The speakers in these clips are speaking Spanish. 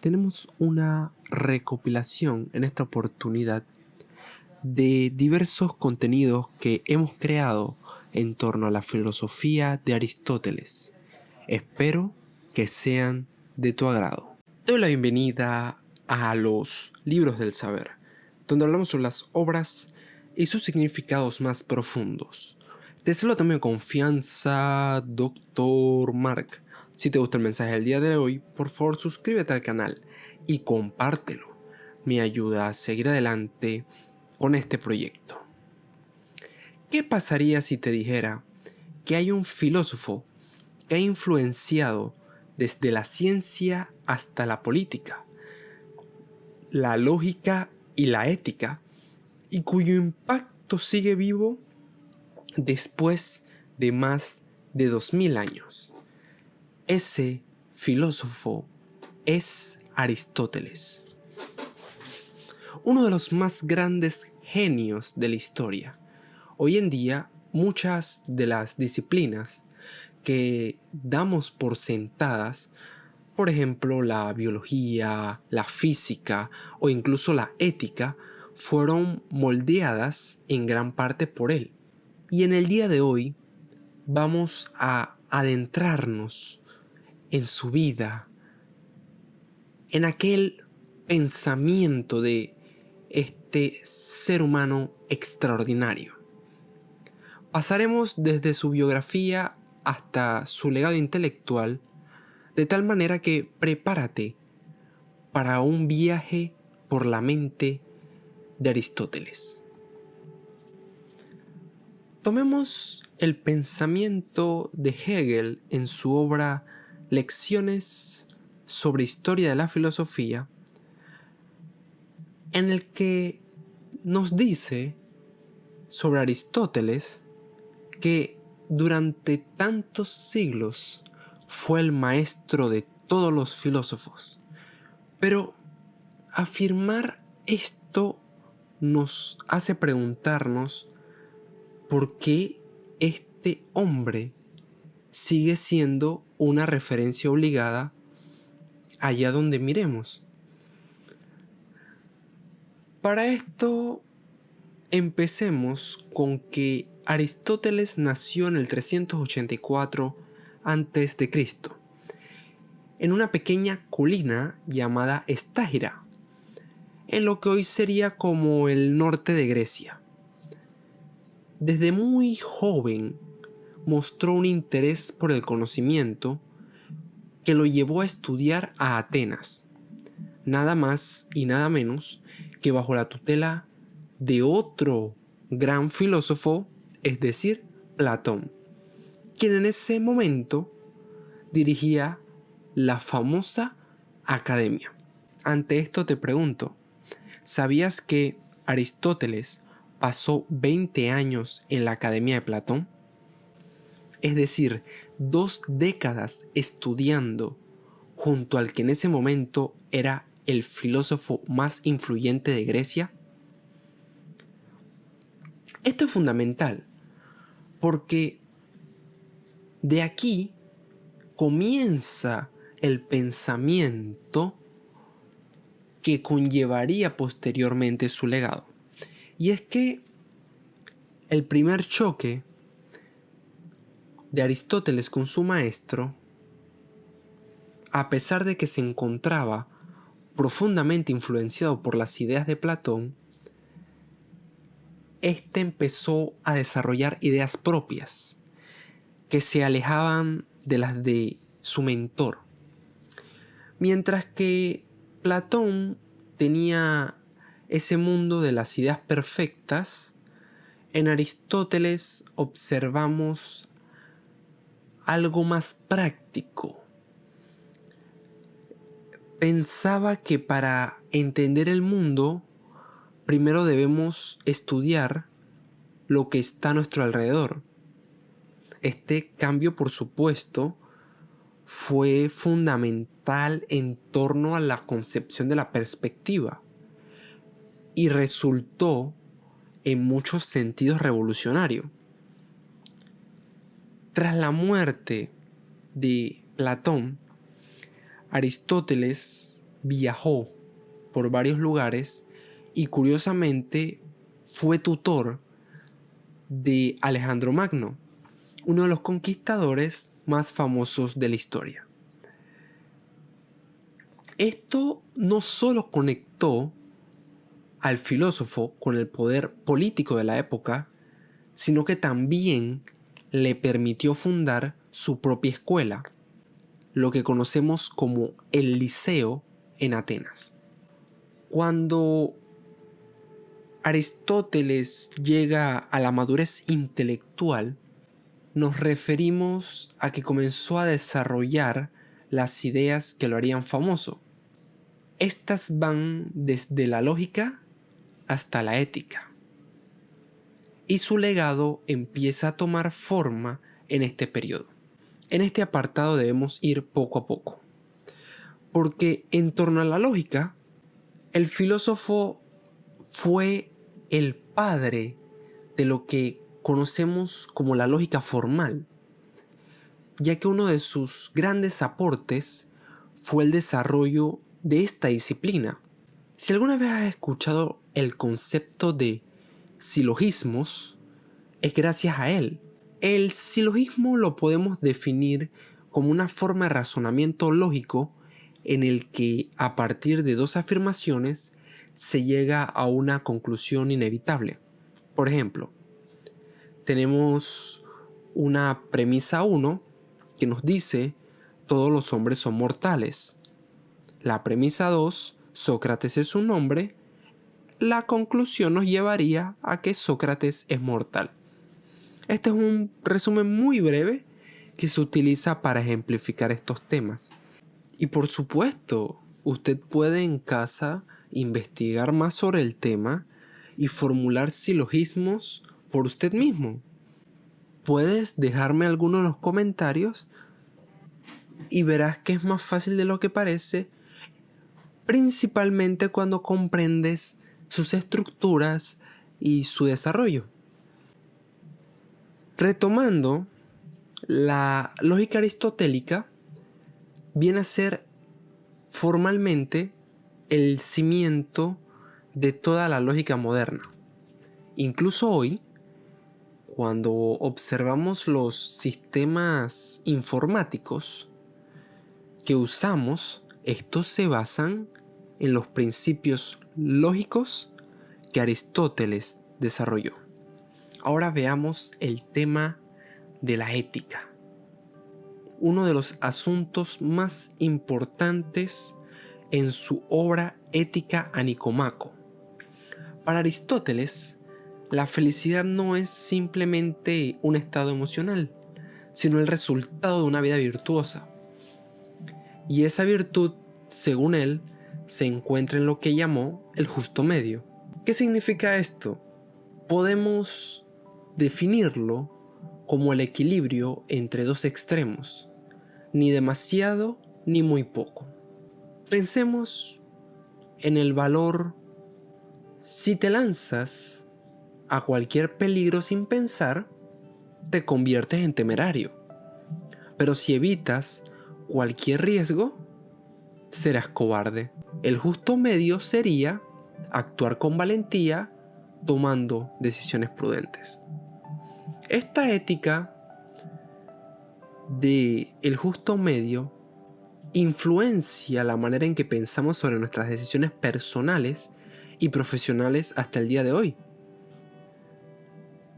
tenemos una recopilación en esta oportunidad de diversos contenidos que hemos creado en torno a la filosofía de Aristóteles. Espero que sean de tu agrado. Te doy la bienvenida a los libros del saber, donde hablamos sobre las obras y sus significados más profundos. Te saludo también con confianza, Dr. Mark. Si te gusta el mensaje del día de hoy, por favor suscríbete al canal y compártelo. Me ayuda a seguir adelante con este proyecto. ¿Qué pasaría si te dijera que hay un filósofo que ha influenciado desde la ciencia hasta la política, la lógica y la ética, y cuyo impacto sigue vivo después de más de 2000 años? Ese filósofo es Aristóteles, uno de los más grandes genios de la historia. Hoy en día, muchas de las disciplinas que damos por sentadas, por ejemplo la biología, la física o incluso la ética, fueron moldeadas en gran parte por él. Y en el día de hoy vamos a adentrarnos en su vida, en aquel pensamiento de este ser humano extraordinario. Pasaremos desde su biografía hasta su legado intelectual, de tal manera que prepárate para un viaje por la mente de Aristóteles. Tomemos el pensamiento de Hegel en su obra Lecciones sobre Historia de la Filosofía, en el que nos dice sobre Aristóteles que durante tantos siglos fue el maestro de todos los filósofos. Pero afirmar esto nos hace preguntarnos por qué este hombre sigue siendo una referencia obligada allá donde miremos. Para esto, empecemos con que Aristóteles nació en el 384 a.C., en una pequeña colina llamada Estágira, en lo que hoy sería como el norte de Grecia. Desde muy joven mostró un interés por el conocimiento que lo llevó a estudiar a Atenas, nada más y nada menos que bajo la tutela de otro gran filósofo, es decir, Platón, quien en ese momento dirigía la famosa Academia. Ante esto te pregunto, ¿sabías que Aristóteles pasó 20 años en la Academia de Platón? Es decir, 2 décadas estudiando junto al que en ese momento era el filósofo más influyente de Grecia. Esto es fundamental, porque de aquí comienza el pensamiento que conllevaría posteriormente su legado. Y es que el primer choque de Aristóteles con su maestro, a pesar de que se encontraba profundamente influenciado por las ideas de Platón, este empezó a desarrollar ideas propias que se alejaban de las de su mentor. Mientras que Platón tenía ese mundo de las ideas perfectas, en Aristóteles observamos algo más práctico. Pensaba que para entender el mundo, primero debemos estudiar lo que está a nuestro alrededor. Este cambio, por supuesto, fue fundamental en torno a la concepción de la perspectiva y resultó en muchos sentidos revolucionario. Tras la muerte de Platón, Aristóteles viajó por varios lugares y curiosamente fue tutor de Alejandro Magno, uno de los conquistadores más famosos de la historia. Esto no solo conectó al filósofo con el poder político de la época, sino que también le permitió fundar su propia escuela, lo que conocemos como el Liceo en Atenas. Cuando Aristóteles llega a la madurez intelectual, nos referimos a que comenzó a desarrollar las ideas que lo harían famoso. Estas van desde la lógica hasta la ética. Y su legado empieza a tomar forma en este periodo. En este apartado debemos ir poco a poco, porque en torno a la lógica, el filósofo fue el padre de lo que conocemos como la lógica formal, ya que uno de sus grandes aportes fue el desarrollo de esta disciplina. Si alguna vez has escuchado el concepto de silogismos, es gracias a él. El silogismo lo podemos definir como una forma de razonamiento lógico en el que a partir de dos afirmaciones se llega a una conclusión inevitable. Por ejemplo, tenemos una premisa 1 que nos dice todos los hombres son mortales. La premisa 2, Sócrates es un hombre. La conclusión nos llevaría a que Sócrates es mortal. Este es un resumen muy breve que se utiliza para ejemplificar estos temas. Y por supuesto, usted puede en casa investigar más sobre el tema y formular silogismos por usted mismo. Puedes dejarme alguno en los comentarios y verás que es más fácil de lo que parece, principalmente cuando comprendes sus estructuras y su desarrollo. Retomando, la lógica aristotélica viene a ser formalmente el cimiento de toda la lógica moderna. Incluso hoy, cuando observamos los sistemas informáticos que usamos, estos se basan en los principios lógicos que Aristóteles desarrolló. Ahora veamos el tema de la ética, uno de los asuntos más importantes en su obra Ética a Nicomaco. Para Aristóteles, la felicidad no es simplemente un estado emocional, sino el resultado de una vida virtuosa. Y esa virtud, según él, se encuentra en lo que llamó el justo medio. ¿Qué significa esto? Podemos definirlo como el equilibrio entre dos extremos, ni demasiado ni muy poco. Pensemos en el valor: si te lanzas a cualquier peligro sin pensar, te conviertes en temerario. Pero si evitas cualquier riesgo, serás cobarde. El justo medio sería actuar con valentía, tomando decisiones prudentes. Esta ética de el justo medio influencia la manera en que pensamos sobre nuestras decisiones personales y profesionales hasta el día de hoy.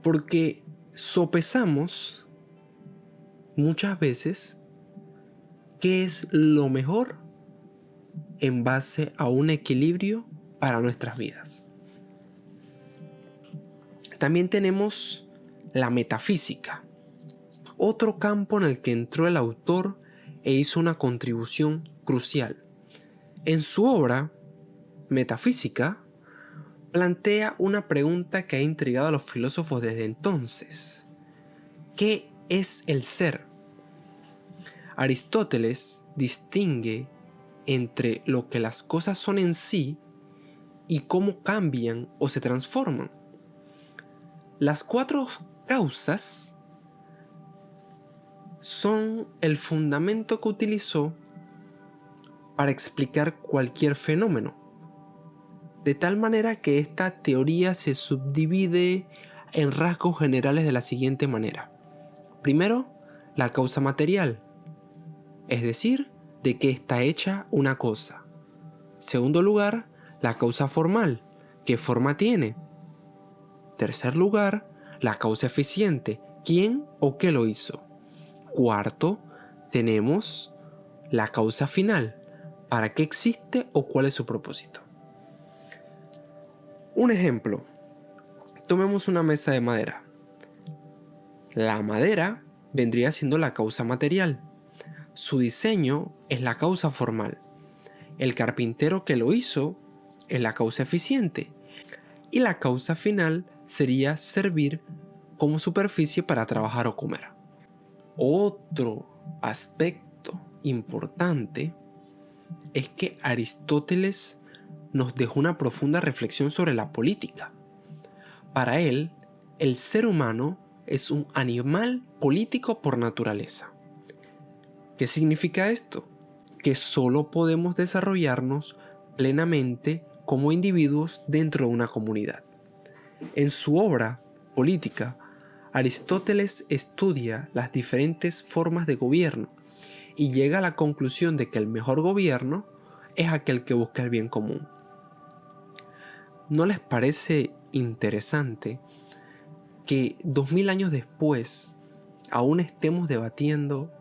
Porque sopesamos muchas veces qué es lo mejor en base a un equilibrio para nuestras vidas. También tenemos la metafísica, otro campo en el que entró el autor e hizo una contribución crucial. En su obra, Metafísica, plantea una pregunta que ha intrigado a los filósofos desde entonces. ¿Qué es el ser? Aristóteles distingue entre lo que las cosas son en sí y cómo cambian o se transforman. Las 4 causas son el fundamento que utilizó para explicar cualquier fenómeno, de tal manera que esta teoría se subdivide en rasgos generales de la siguiente manera. Primero, la causa material, es decir, de qué está hecha una cosa. Segundo lugar, la causa formal, qué forma tiene. Tercer lugar, la causa eficiente, quién o qué lo hizo. Cuarto, tenemos la causa final, para qué existe o cuál es su propósito. Un ejemplo, tomemos una mesa de madera. La madera vendría siendo la causa material. Su diseño es la causa formal. El carpintero que lo hizo es la causa eficiente. Y la causa final sería servir como superficie para trabajar o comer. Otro aspecto importante es que Aristóteles nos dejó una profunda reflexión sobre la política. Para él, el ser humano es un animal político por naturaleza. ¿Qué significa esto? Que solo podemos desarrollarnos plenamente como individuos dentro de una comunidad. En su obra Política, Aristóteles estudia las diferentes formas de gobierno y llega a la conclusión de que el mejor gobierno es aquel que busca el bien común. ¿No les parece interesante que 2000 años después aún estemos debatiendo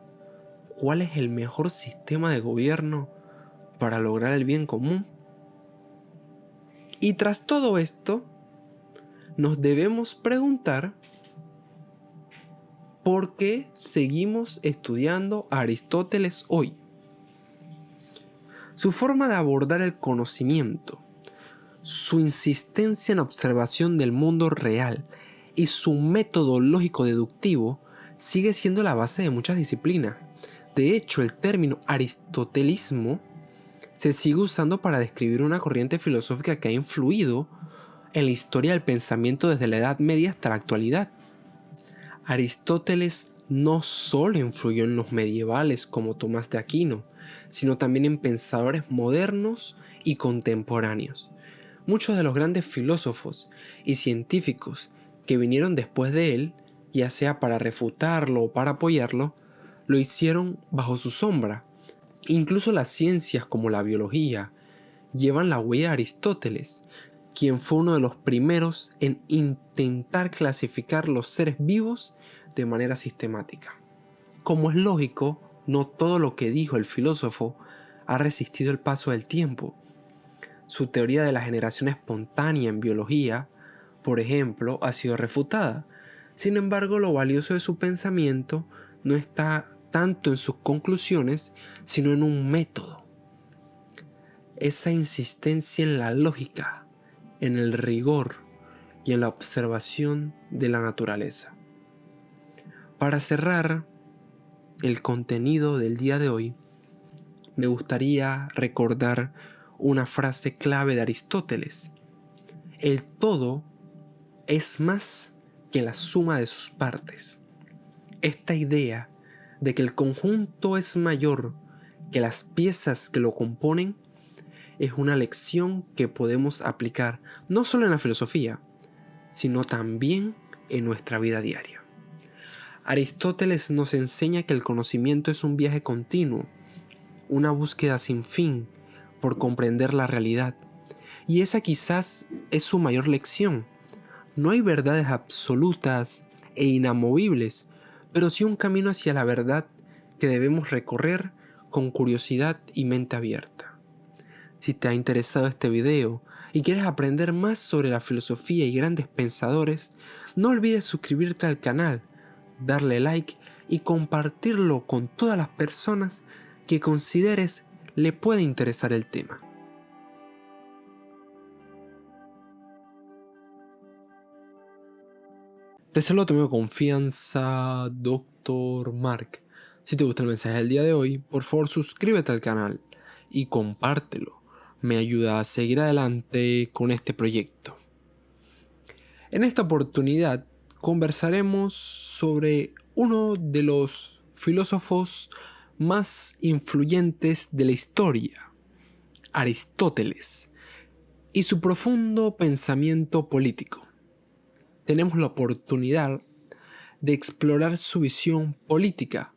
cuál es el mejor sistema de gobierno para lograr el bien común? Y tras todo esto, nos debemos preguntar por qué seguimos estudiando a Aristóteles hoy. Su forma de abordar el conocimiento, su insistencia en observación del mundo real y su método lógico deductivo sigue siendo la base de muchas disciplinas. De hecho, el término aristotelismo se sigue usando para describir una corriente filosófica que ha influido en la historia del pensamiento desde la Edad Media hasta la actualidad. Aristóteles no solo influyó en los medievales como Tomás de Aquino, sino también en pensadores modernos y contemporáneos. Muchos de los grandes filósofos y científicos que vinieron después de él, ya sea para refutarlo o para apoyarlo, lo hicieron bajo su sombra. Incluso las ciencias como la biología llevan la huella de Aristóteles, quien fue uno de los primeros en intentar clasificar los seres vivos de manera sistemática. Como es lógico, no todo lo que dijo el filósofo ha resistido el paso del tiempo. Su teoría de la generación espontánea en biología, por ejemplo, ha sido refutada. Sin embargo, lo valioso de su pensamiento no está tanto en sus conclusiones, sino en un método. Esa insistencia en la lógica, en el rigor y en la observación de la naturaleza. Para cerrar el contenido del día de hoy, me gustaría recordar una frase clave de Aristóteles. El todo es más que la suma de sus partes. Esta idea de que el conjunto es mayor que las piezas que lo componen es una lección que podemos aplicar no solo en la filosofía, sino también en nuestra vida diaria. Aristóteles nos enseña que el conocimiento es un viaje continuo, una búsqueda sin fin por comprender la realidad, y esa quizás es su mayor lección. No hay verdades absolutas e inamovibles, pero sí un camino hacia la verdad que debemos recorrer con curiosidad y mente abierta. Si te ha interesado este video y quieres aprender más sobre la filosofía y grandes pensadores, no olvides suscribirte al canal, darle like y compartirlo con todas las personas que consideres le puede interesar el tema. Te saludo con confianza, Dr. Mark. Si te gusta el mensaje del día de hoy, por favor suscríbete al canal y compártelo. Me ayuda a seguir adelante con este proyecto. En esta oportunidad conversaremos sobre uno de los filósofos más influyentes de la historia, Aristóteles, y su profundo pensamiento político. Tenemos la oportunidad de explorar su visión política,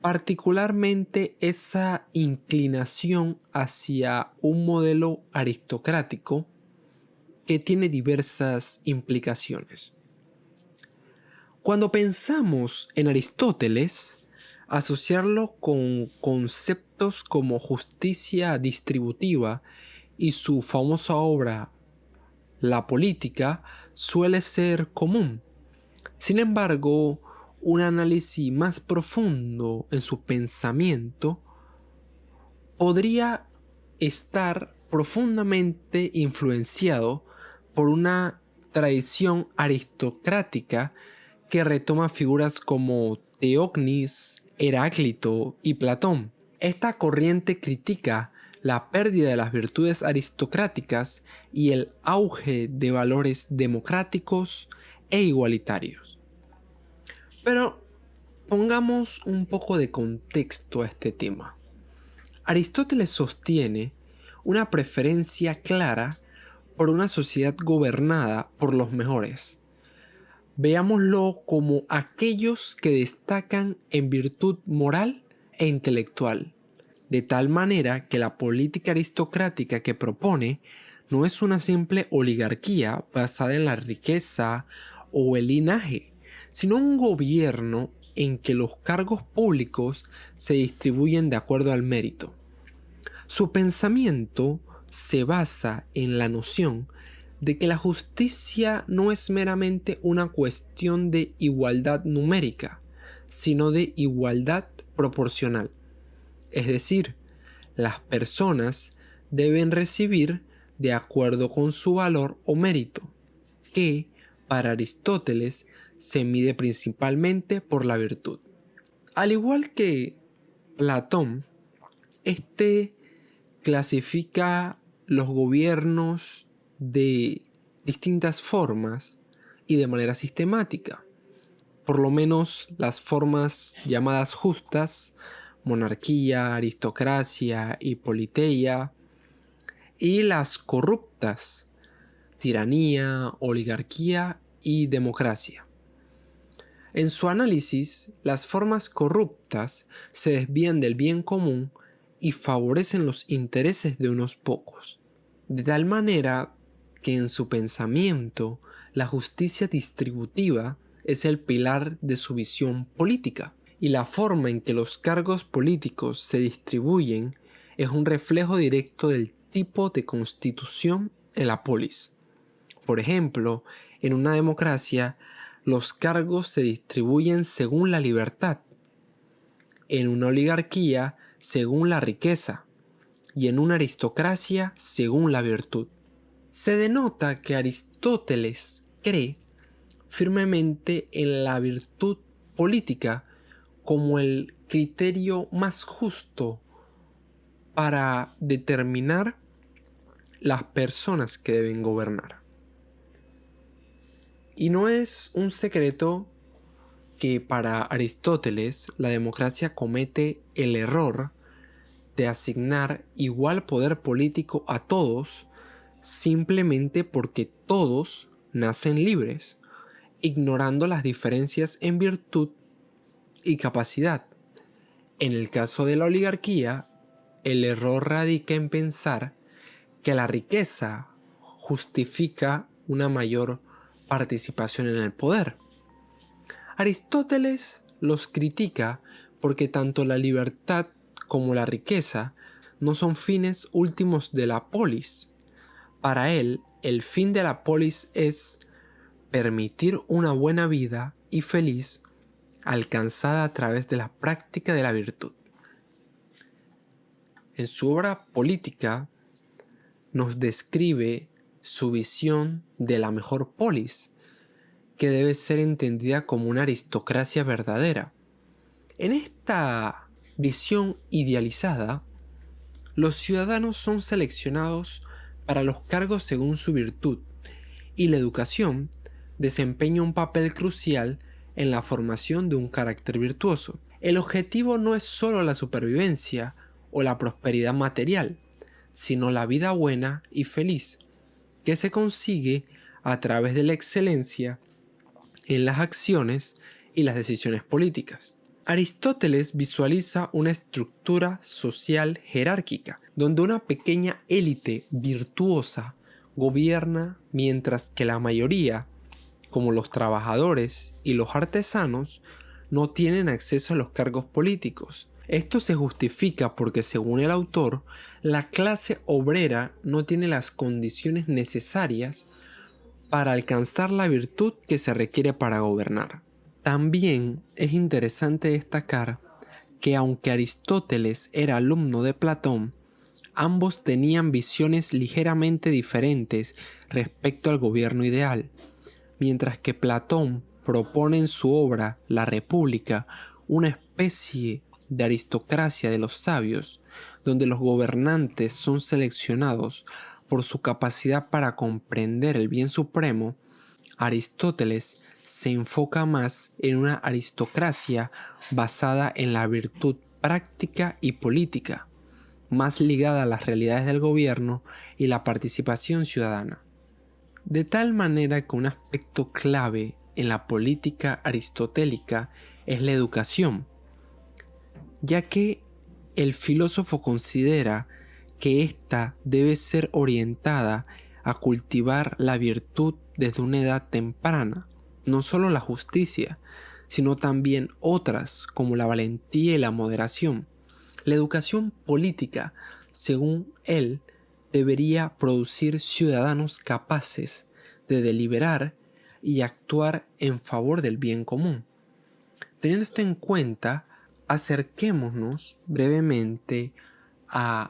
particularmente esa inclinación hacia un modelo aristocrático que tiene diversas implicaciones. Cuando pensamos en Aristóteles, asociarlo con conceptos como justicia distributiva y su famosa obra La Política suele ser común. Sin embargo, un análisis más profundo en su pensamiento podría estar profundamente influenciado por una tradición aristocrática que retoma figuras como Teócnis, Heráclito y Platón. Esta corriente critica la pérdida de las virtudes aristocráticas y el auge de valores democráticos e igualitarios. Pero pongamos un poco de contexto a este tema. Aristóteles sostiene una preferencia clara por una sociedad gobernada por los mejores. Veámoslo como aquellos que destacan en virtud moral e intelectual, de tal manera que la política aristocrática que propone no es una simple oligarquía basada en la riqueza o el linaje, sino un gobierno en que los cargos públicos se distribuyen de acuerdo al mérito. Su pensamiento se basa en la noción de que la justicia no es meramente una cuestión de igualdad numérica, sino de igualdad proporcional. Es decir, las personas deben recibir de acuerdo con su valor o mérito, que para Aristóteles se mide principalmente por la virtud. Al igual que Platón, este clasifica los gobiernos de distintas formas y de manera sistemática. Por lo menos las formas llamadas justas, monarquía, aristocracia y politeia, y las corruptas, tiranía, oligarquía y democracia. En su análisis, las formas corruptas se desvían del bien común y favorecen los intereses de unos pocos, de tal manera que en su pensamiento la justicia distributiva es el pilar de su visión política, y la forma en que los cargos políticos se distribuyen es un reflejo directo del tipo de constitución en la polis. Por ejemplo, en una democracia, los cargos se distribuyen según la libertad, en una oligarquía según la riqueza y en una aristocracia según la virtud. Se denota que Aristóteles cree firmemente en la virtud política como el criterio más justo para determinar las personas que deben gobernar. Y no es un secreto que para Aristóteles la democracia comete el error de asignar igual poder político a todos simplemente porque todos nacen libres, ignorando las diferencias en virtud y capacidad. En el caso de la oligarquía, el error radica en pensar que la riqueza justifica una mayor participación en el poder. Aristóteles los critica porque tanto la libertad como la riqueza no son fines últimos de la polis. Para él, el fin de la polis es permitir una buena vida y feliz alcanzada a través de la práctica de la virtud. En su obra política nos describe su visión de la mejor polis, que debe ser entendida como una aristocracia verdadera. En esta visión idealizada, los ciudadanos son seleccionados para los cargos según su virtud, y la educación desempeña un papel crucial en la formación de un carácter virtuoso. El objetivo no es solo la supervivencia o la prosperidad material, sino la vida buena y feliz, que se consigue a través de la excelencia en las acciones y las decisiones políticas. Aristóteles visualiza una estructura social jerárquica, donde una pequeña élite virtuosa gobierna mientras que la mayoría, como los trabajadores y los artesanos, no tienen acceso a los cargos políticos. Esto se justifica porque, según el autor, la clase obrera no tiene las condiciones necesarias para alcanzar la virtud que se requiere para gobernar. También es interesante destacar que aunque Aristóteles era alumno de Platón, ambos tenían visiones ligeramente diferentes respecto al gobierno ideal. Mientras que Platón propone en su obra La República una especie de aristocracia de los sabios, donde los gobernantes son seleccionados por su capacidad para comprender el bien supremo, Aristóteles se enfoca más en una aristocracia basada en la virtud práctica y política, más ligada a las realidades del gobierno y la participación ciudadana. De tal manera que un aspecto clave en la política aristotélica es la educación, ya que el filósofo considera que ésta debe ser orientada a cultivar la virtud desde una edad temprana, no solo la justicia, sino también otras como la valentía y la moderación. La educación política, según él, debería producir ciudadanos capaces de deliberar y actuar en favor del bien común. Teniendo esto en cuenta, acerquémonos brevemente a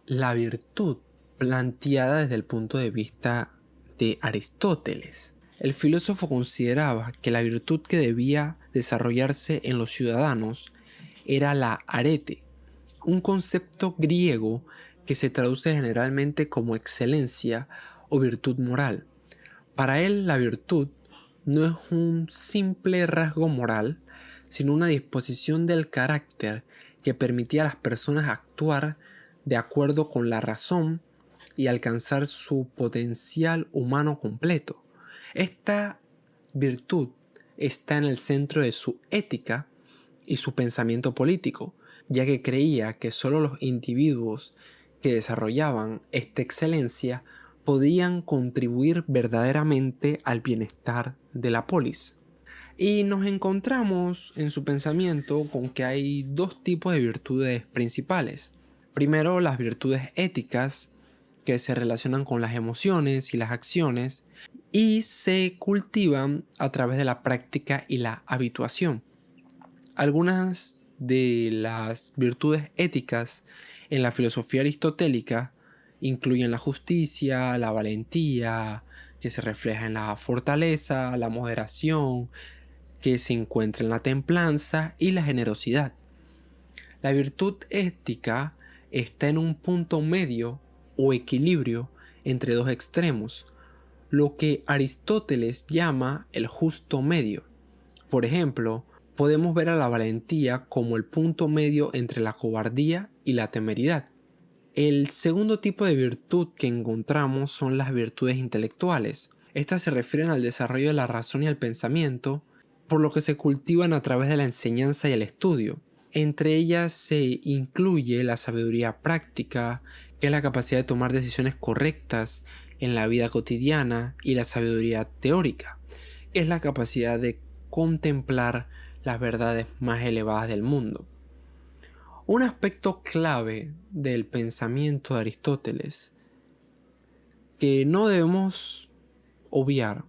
la virtud planteada desde el punto de vista de Aristóteles. El filósofo consideraba que la virtud que debía desarrollarse en los ciudadanos era la arete, un concepto griego que se traduce generalmente como excelencia o virtud moral. Para él, la virtud no es un simple rasgo moral, sino una disposición del carácter que permitía a las personas actuar de acuerdo con la razón y alcanzar su potencial humano completo. Esta virtud está en el centro de su ética y su pensamiento político, ya que creía que solo los individuos que desarrollaban esta excelencia podían contribuir verdaderamente al bienestar de la polis. Y nos encontramos en su pensamiento con que hay dos tipos de virtudes principales. Primero, las virtudes éticas, que se relacionan con las emociones y las acciones, y se cultivan a través de la práctica y la habituación. Algunas de las virtudes éticas en la filosofía aristotélica incluyen la justicia, la valentía, que se refleja en la fortaleza, la moderación, que se encuentra en la templanza y la generosidad. La virtud ética está en un punto medio o equilibrio entre dos extremos, lo que Aristóteles llama el justo medio. Por ejemplo, podemos ver a la valentía como el punto medio entre la cobardía y la temeridad. El segundo tipo de virtud que encontramos son las virtudes intelectuales. Estas se refieren al desarrollo de la razón y el pensamiento, por lo que se cultivan a través de la enseñanza y el estudio. Entre ellas se incluye la sabiduría práctica, que es la capacidad de tomar decisiones correctas en la vida cotidiana, y la sabiduría teórica, que es la capacidad de contemplar las verdades más elevadas del mundo. Un aspecto clave del pensamiento de Aristóteles que no debemos obviar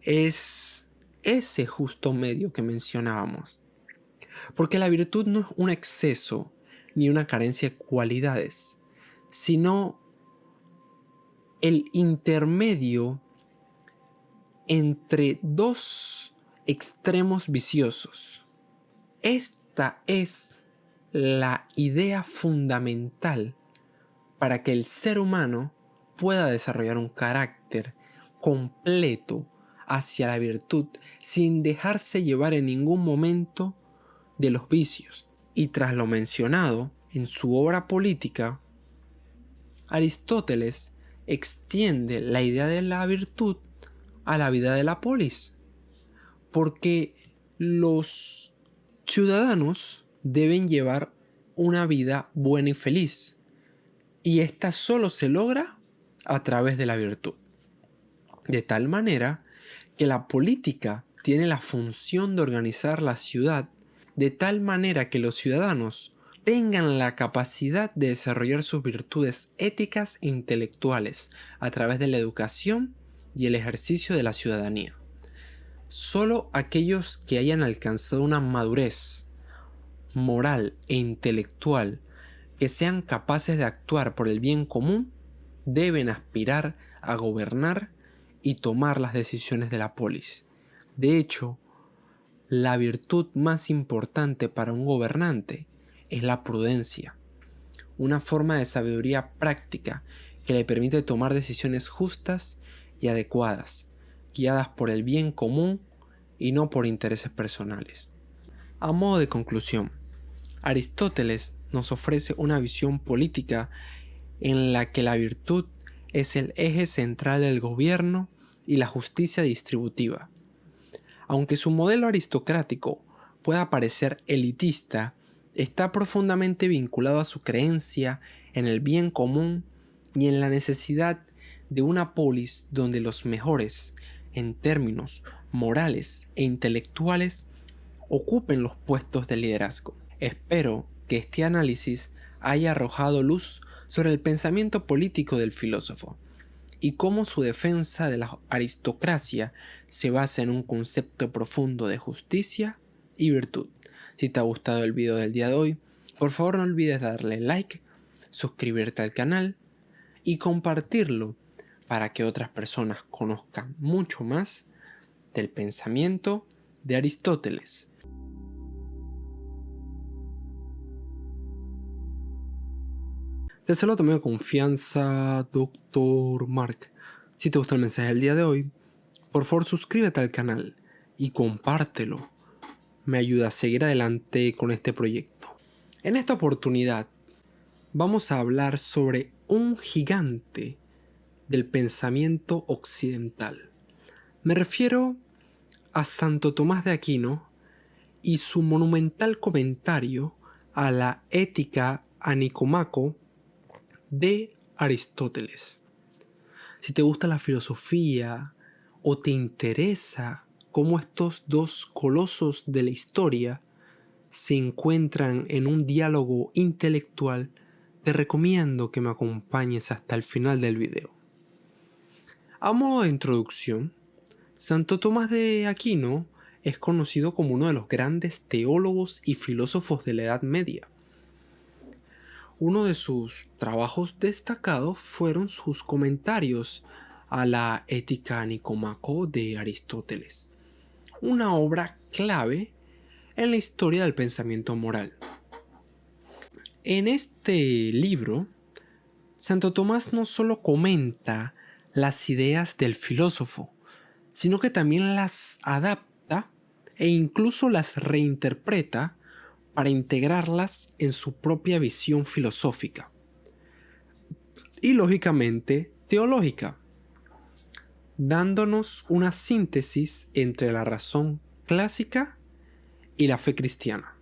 es ese justo medio que mencionábamos. Porque la virtud no es un exceso ni una carencia de cualidades, sino el intermedio entre dos extremos viciosos. Esta es la idea fundamental para que el ser humano pueda desarrollar un carácter completo hacia la virtud sin dejarse llevar en ningún momento de los vicios. Y tras lo mencionado, en su obra política, Aristóteles extiende la idea de la virtud a la vida de la polis, porque los ciudadanos deben llevar una vida buena y feliz, y esta solo se logra a través de la virtud. De tal manera que la política tiene la función de organizar la ciudad de tal manera que los ciudadanos tengan la capacidad de desarrollar sus virtudes éticas e intelectuales a través de la educación y el ejercicio de la ciudadanía. Solo aquellos que hayan alcanzado una madurez moral e intelectual que sean capaces de actuar por el bien común deben aspirar a gobernar y tomar las decisiones de la polis. De hecho, la virtud más importante para un gobernante es la prudencia, una forma de sabiduría práctica que le permite tomar decisiones justas y adecuadas, guiadas por el bien común y no por intereses personales. A modo de conclusión, Aristóteles nos ofrece una visión política en la que la virtud es el eje central del gobierno y la justicia distributiva. Aunque su modelo aristocrático pueda parecer elitista, está profundamente vinculado a su creencia en el bien común y en la necesidad de una polis donde los mejores, en términos morales e intelectuales, ocupen los puestos de liderazgo. Espero que este análisis haya arrojado luz sobre el pensamiento político del filósofo y cómo su defensa de la aristocracia se basa en un concepto profundo de justicia y virtud. Si te ha gustado el video del día de hoy, por favor no olvides darle like, suscribirte al canal y compartirlo para que otras personas conozcan mucho más del pensamiento de Aristóteles. Te saludo también de confianza, Dr. Mark. Si te gustó el mensaje del día de hoy, por favor suscríbete al canal y compártelo. Me ayuda a seguir adelante con este proyecto. En esta oportunidad vamos a hablar sobre un gigante del pensamiento occidental. Me refiero a Santo Tomás de Aquino y su monumental comentario a la Ética a Nicomaco de Aristóteles. Si te gusta la filosofía o te interesa cómo estos dos colosos de la historia se encuentran en un diálogo intelectual, te recomiendo que me acompañes hasta el final del video. A modo de introducción, Santo Tomás de Aquino es conocido como uno de los grandes teólogos y filósofos de la Edad Media. Uno de sus trabajos destacados fueron sus comentarios a la Ética a Nicomaco de Aristóteles, una obra clave en la historia del pensamiento moral. En este libro, Santo Tomás no solo comenta las ideas del filósofo, sino que también las adapta e incluso las reinterpreta para integrarlas en su propia visión filosófica y lógicamente teológica, dándonos una síntesis entre la razón clásica y la fe cristiana.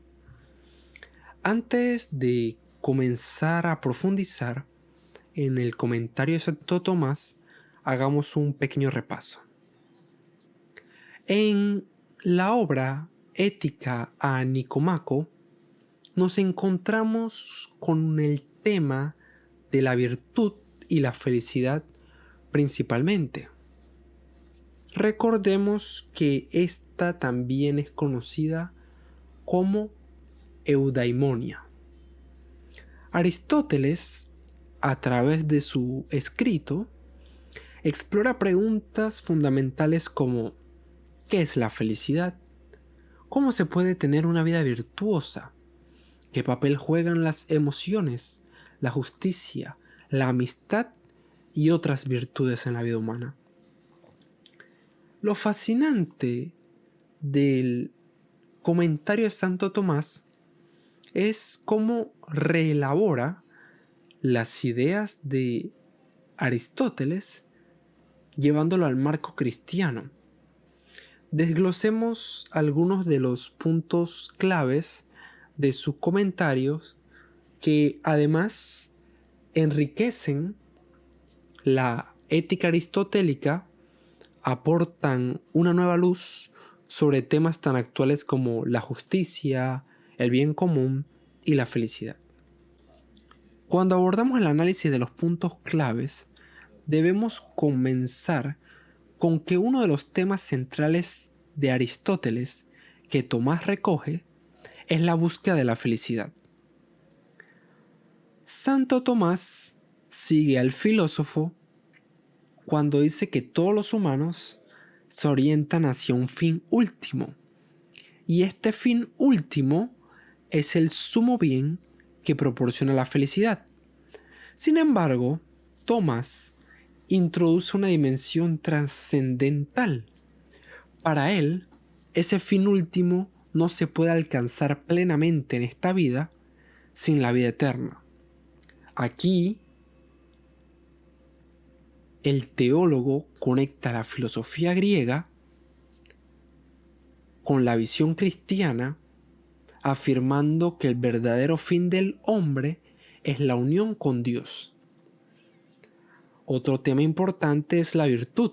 Antes de comenzar a profundizar en el comentario de Santo Tomás, hagamos un pequeño repaso. En la obra Ética a Nicomaco, nos encontramos con el tema de la virtud y la felicidad principalmente. Recordemos que esta también es conocida como eudaimonia. Aristóteles, a través de su escrito, explora preguntas fundamentales como ¿qué es la felicidad? ¿Cómo se puede tener una vida virtuosa? ¿Qué papel juegan las emociones, la justicia, la amistad y otras virtudes en la vida humana? Lo fascinante del comentario de Santo Tomás es cómo reelabora las ideas de Aristóteles llevándolo al marco cristiano. Desglosemos algunos de los puntos claves de sus comentarios que además enriquecen la ética aristotélica, aportan una nueva luz sobre temas tan actuales como la justicia, el bien común y la felicidad. Cuando abordamos el análisis de los puntos claves, debemos comenzar con que uno de los temas centrales de Aristóteles que Tomás recoge es la búsqueda de la felicidad. Santo Tomás sigue al filósofo cuando dice que todos los humanos se orientan hacia un fin último, y este fin último es el sumo bien que proporciona la felicidad. Sin embargo, Tomás introduce una dimensión trascendental. Para él, ese fin último no se puede alcanzar plenamente en esta vida sin la vida eterna. Aquí, el teólogo conecta la filosofía griega con la visión cristiana, afirmando que el verdadero fin del hombre es la unión con Dios. Otro tema importante es la virtud.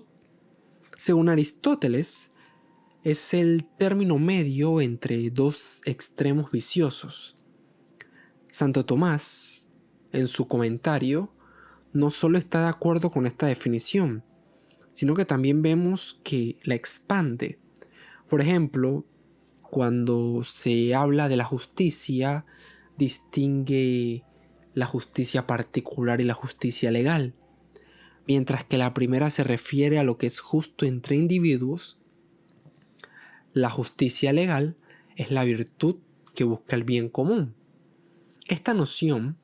Según Aristóteles, es el término medio entre dos extremos viciosos. Santo Tomás, en su comentario, no solo está de acuerdo con esta definición, sino que también vemos que la expande. Por ejemplo, cuando se habla de la justicia, distingue la justicia particular y la justicia legal. Mientras que la primera se refiere a lo que es justo entre individuos, la justicia legal es la virtud que busca el bien común. Esta noción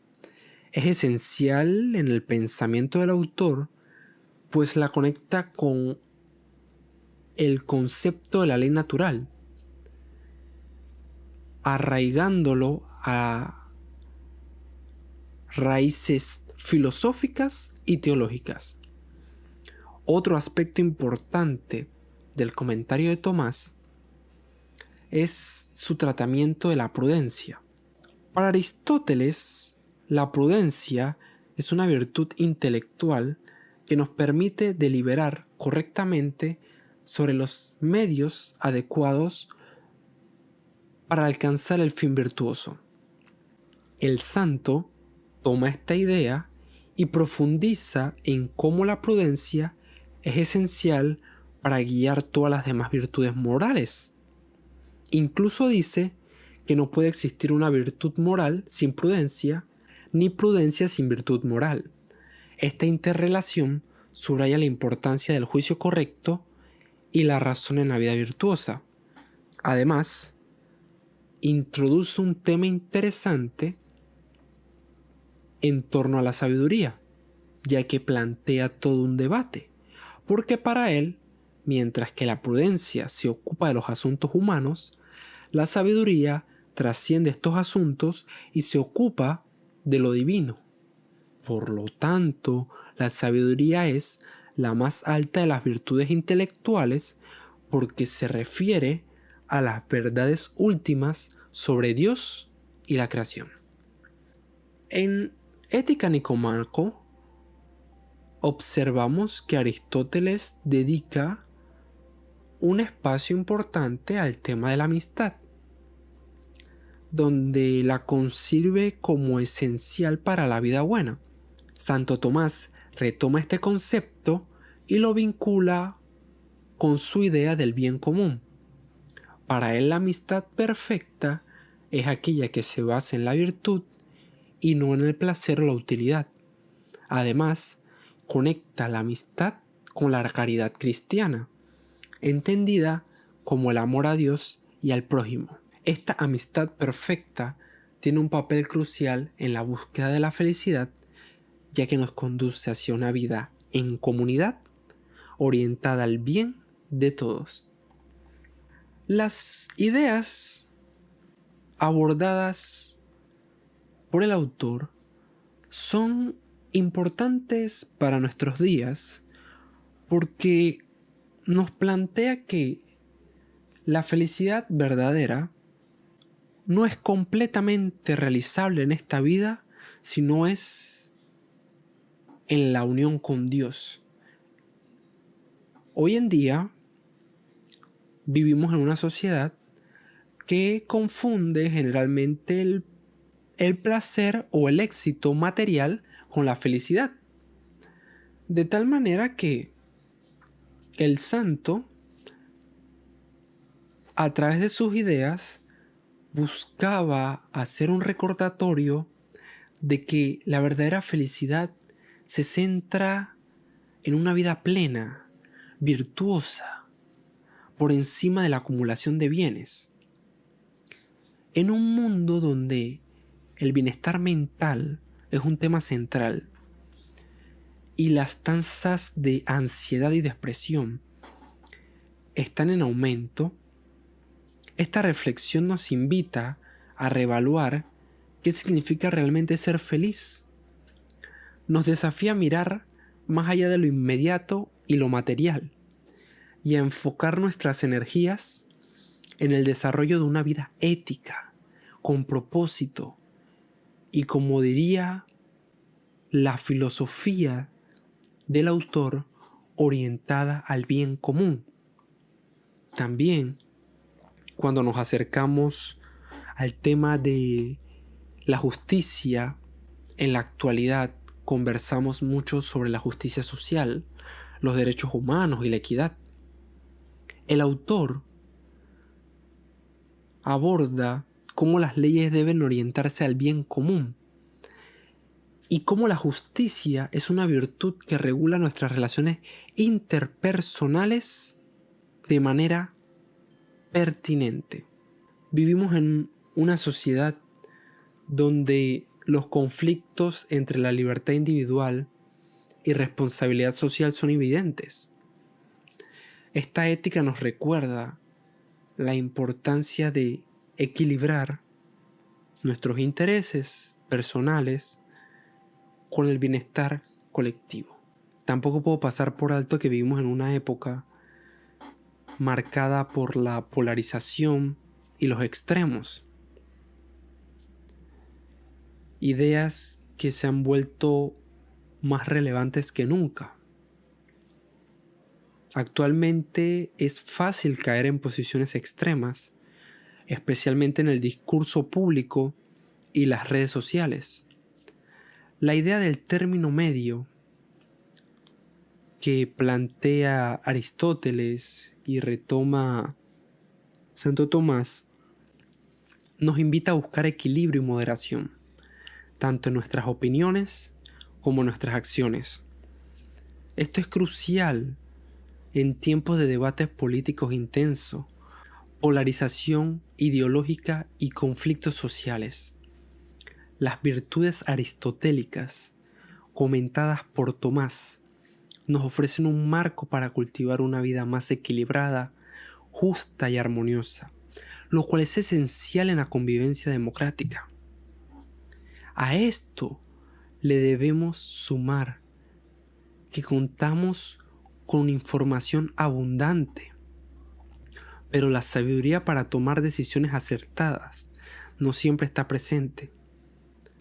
es esencial en el pensamiento del autor, pues la conecta con el concepto de la ley natural, arraigándolo a raíces filosóficas y teológicas. Otro aspecto importante del comentario de Tomás es su tratamiento de la prudencia. Para Aristóteles, la prudencia es una virtud intelectual que nos permite deliberar correctamente sobre los medios adecuados para alcanzar el fin virtuoso. El santo toma esta idea y profundiza en cómo la prudencia es esencial para guiar todas las demás virtudes morales. Incluso dice que no puede existir una virtud moral sin prudencia, ni prudencia sin virtud moral. Esta interrelación subraya la importancia del juicio correcto y la razón en la vida virtuosa. Además, introduce un tema interesante en torno a la sabiduría, ya que plantea todo un debate, porque para él, mientras que la prudencia se ocupa de los asuntos humanos, la sabiduría trasciende estos asuntos y se ocupa de lo divino. Por lo tanto, la sabiduría es la más alta de las virtudes intelectuales porque se refiere a las verdades últimas sobre Dios y la creación. En Ética Nicomaco observamos que Aristóteles dedica un espacio importante al tema de la amistad, donde la concibe como esencial para la vida buena. Santo Tomás retoma este concepto y lo vincula con su idea del bien común. Para él la amistad perfecta es aquella que se basa en la virtud y no en el placer o la utilidad. Además, conecta la amistad con la caridad cristiana, entendida como el amor a Dios y al prójimo. Esta amistad perfecta tiene un papel crucial en la búsqueda de la felicidad, ya que nos conduce hacia una vida en comunidad orientada al bien de todos. Las ideas abordadas por el autor son importantes para nuestros días porque nos plantea que la felicidad verdadera no es completamente realizable en esta vida si no es en la unión con Dios. Hoy en día vivimos en una sociedad que confunde generalmente el placer o el éxito material con la felicidad. De tal manera que el santo, a través de sus ideas, buscaba hacer un recordatorio de que la verdadera felicidad se centra en una vida plena, virtuosa, por encima de la acumulación de bienes. En un mundo donde el bienestar mental es un tema central y las tasas de ansiedad y depresión están en aumento, esta reflexión nos invita a reevaluar qué significa realmente ser feliz. Nos desafía a mirar más allá de lo inmediato y lo material y a enfocar nuestras energías en el desarrollo de una vida ética, con propósito y, como diría la filosofía del autor, orientada al bien común. También, cuando nos acercamos al tema de la justicia, en la actualidad conversamos mucho sobre la justicia social, los derechos humanos y la equidad. El autor aborda cómo las leyes deben orientarse al bien común y cómo la justicia es una virtud que regula nuestras relaciones interpersonales de manera pertinente. Vivimos en una sociedad donde los conflictos entre la libertad individual y responsabilidad social son evidentes. Esta ética nos recuerda la importancia de equilibrar nuestros intereses personales con el bienestar colectivo. Tampoco puedo pasar por alto que vivimos en una época marcada por la polarización y los extremos. Ideas que se han vuelto más relevantes que nunca. Actualmente es fácil caer en posiciones extremas, especialmente en el discurso público y las redes sociales. La idea del término medio que plantea Aristóteles y retoma Santo Tomás nos invita a buscar equilibrio y moderación, tanto en nuestras opiniones como en nuestras acciones. Esto es crucial en tiempos de debates políticos intensos, polarización ideológica y conflictos sociales. Las virtudes aristotélicas, comentadas por Tomás, nos ofrecen un marco para cultivar una vida más equilibrada, justa y armoniosa, lo cual es esencial en la convivencia democrática. A esto le debemos sumar que contamos con información abundante, pero la sabiduría para tomar decisiones acertadas no siempre está presente.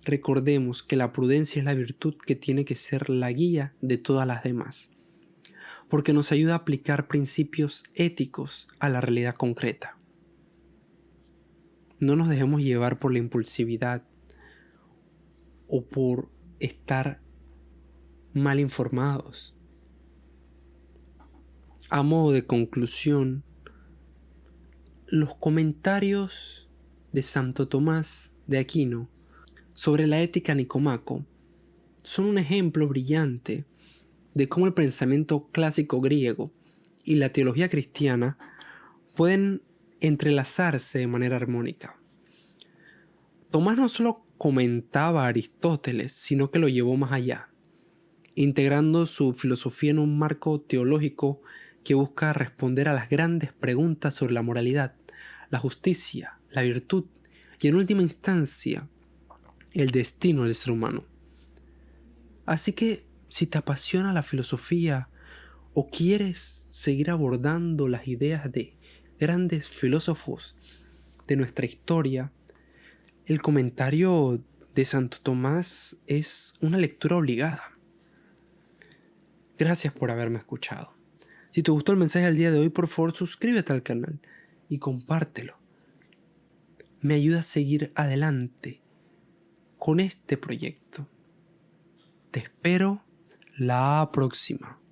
Recordemos que la prudencia es la virtud que tiene que ser la guía de todas las demás, porque nos ayuda a aplicar principios éticos a la realidad concreta. No nos dejemos llevar por la impulsividad o por estar mal informados. A modo de conclusión, los comentarios de Santo Tomás de Aquino sobre la ética Nicomaco son un ejemplo brillante de cómo el pensamiento clásico griego y la teología cristiana pueden entrelazarse de manera armónica. Tomás no solo comentaba a Aristóteles, sino que lo llevó más allá, integrando su filosofía en un marco teológico que busca responder a las grandes preguntas sobre la moralidad, la justicia, la virtud y, en última instancia, el destino del ser humano. Así que, si te apasiona la filosofía o quieres seguir abordando las ideas de grandes filósofos de nuestra historia, el comentario de Santo Tomás es una lectura obligada. Gracias por haberme escuchado. Si te gustó el mensaje del día de hoy, por favor suscríbete al canal y compártelo. Me ayuda a seguir adelante con este proyecto. Te espero la próxima.